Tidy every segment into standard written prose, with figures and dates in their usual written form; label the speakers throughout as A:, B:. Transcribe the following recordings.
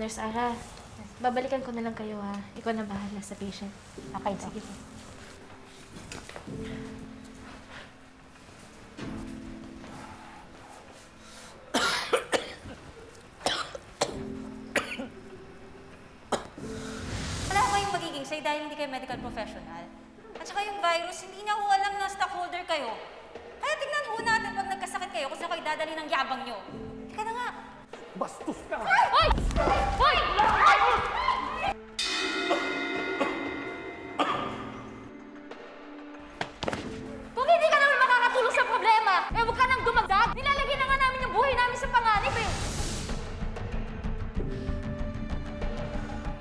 A: Nurse Ara. Babalikan ko na lang kayo, ha? Ikaw na bahala sa patient.
B: Okay,
A: Sige po.
B: Wala kayong magiging say dahil hindi kayo medical professional. At saka yung virus, hindi niya ho alam na stockholder kayo. Kaya tingnan ho natin pag nagkasakit kayo kung saan kayo dadali ng yabang nyo. Teka na nga.
C: Bastos ka!
B: Hoy! Hoy! Kung hindi ka naman makakatulong sa problema, eh huwag ka nang dumagdag. Nilalagyan na nga namin yung buhay namin sa panganib eh.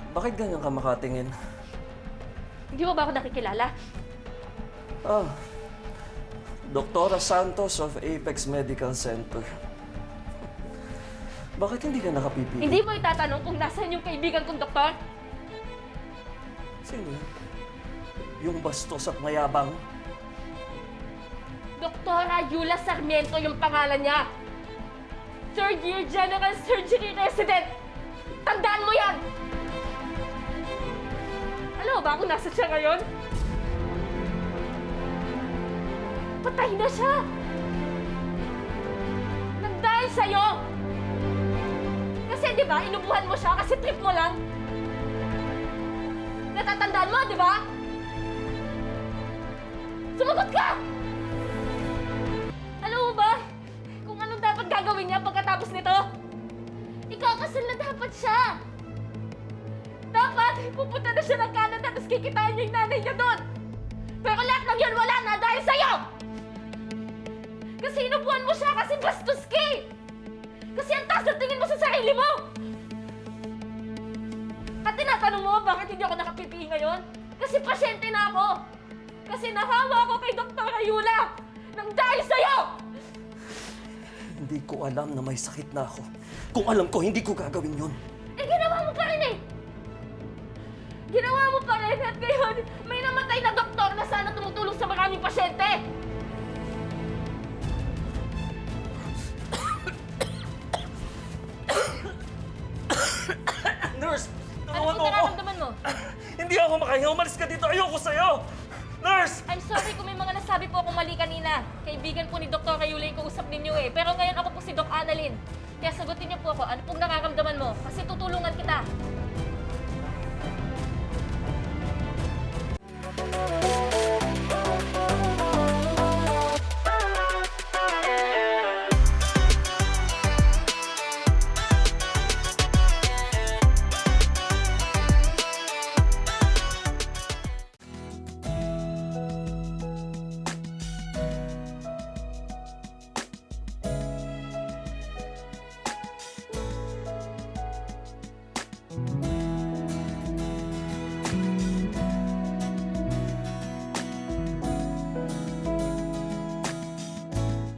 C: Bakit ganyan ka makatingin?
A: Hindi mo ba ako nakikilala?
C: Ah, Doktora Santos of Apex Medical Center. Bakit hindi ka nakapipili?
A: Hindi mo itatanong kung nasaan yung kaibigan kong doktor?
C: Sino yan? Yung bastos at mayabang?
A: Doktora Yula Sarmiento yung pangalan niya. Third year general surgery resident. Tandaan mo yan! Alam mo ba kung nasa siya ngayon? Patay na siya! Nang dahil sa'yo! Kasi di ba, inubuhan mo siya kasi trip mo lang? Natatandaan mo, di ba? Sumagot ka! Alam mo ba kung anong dapat gagawin niya pagkatapos nito? Ikakasal na dapat siya! Dapat, pupunta na siya ng Canada tapos kikitain niya yung nanay niya doon! Pero lahat ng yun wala na dahil sa'yo! Kasi inubuhan mo siya kasi bastos ka eh! Kasi ang taas na tingin mo sa sarili mo! At tinatanong mo bakit hindi ako naka-PPE ngayon? Kasi pasyente na ako! Kasi nahawa ako kay Dr. Ayula! Nang dahil sa'yo!
C: Hindi ko alam na may sakit na ako. Kung alam ko, hindi ko gagawin yun.
A: Eh, ginawa mo pa rin eh! Ginawa mo pa rin at ngayon may namatay na doktor na sana tumutulong sa maraming pasyente!
C: Nurse!
A: Ano
C: Tulungan
A: yung
C: mo ako!
A: nararamdaman mo?
C: Hindi ako makahinga! Umalis ka dito! Ayoko sa'yo! Nurse!
A: I'm sorry kung may mga nasabi po akong mali kanina. Kaibigan po ni Dr. Ayula yung kausap ninyo eh. Pero ngayon ako po si Doc Annalyn. Kaya sagutin niyo po ako, ano pong nararamdaman mo? Kasi tutulungan kita.